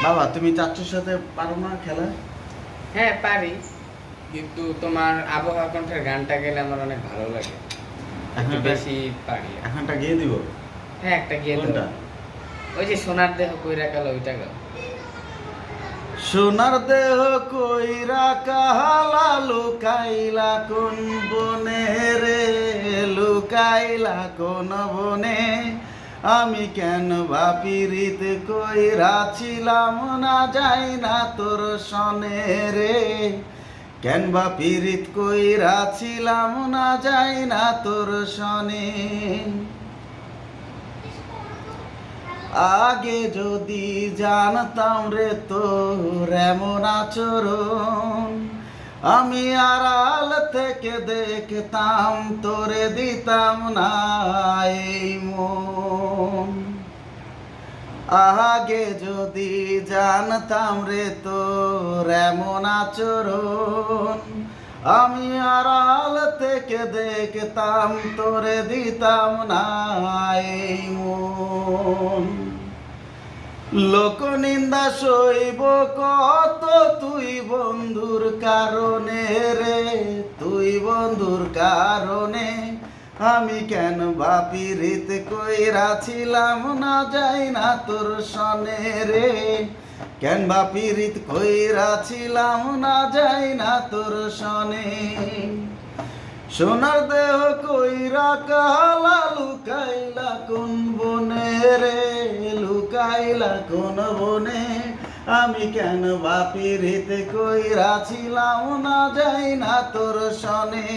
বাবা তুমি চাচ্চুর সাথে পারো না খেলা? হ্যাঁ পারি, কিন্তু তোমার আবহাওয়া কণ্ঠের গানটা গেলে আমার অনেক ভালো লাগে, এখন একটু একটা বেশি পারি। এখনটা গিয়ে দিব। হ্যাঁ একটা গিয়ে কোনটা? দাও। ওই যে সোনার দেহ কইরা গেল ওইটা গাও। সোনার দেহ কইরা কাহালা লুকাইলা কোন বনে রে, লুকাইলা কোন বনে, আমি কেন বাপিরিত কইরাছিলাম না যাই না তোর সনে রে, কেন বাপিরিত কইরাছিলাম না যাই না তোর সনে। আগে যদি জানতাম রে তোর এমন আচরণ, আমি আড়াল থেকে দেখতাম তোরে দিতাম না এই মন। আগে যদি জানতাম রে তোর এমন আচরণ, আমি আড়াল থেকে দেখতাম তোরে দিতাম না এই মন। লোক নিন্দা সইব কত তুই বন্ধুর কারণে রে, তুই বন্ধুর কারণে, আমি কেন বাপিরিত কইরাছিলাম না যাই না তোর সনে রে, কেন বাপিরিত কইরাছিলাম না যাই না তোর সনে। সোনার দেহ কইরা কালা লুকাইলা কোন বনে রে, লুকাইলা কোন বনে, আমি কেন বাপিরিত কইরাছিলাম না যাই না তোর সনে।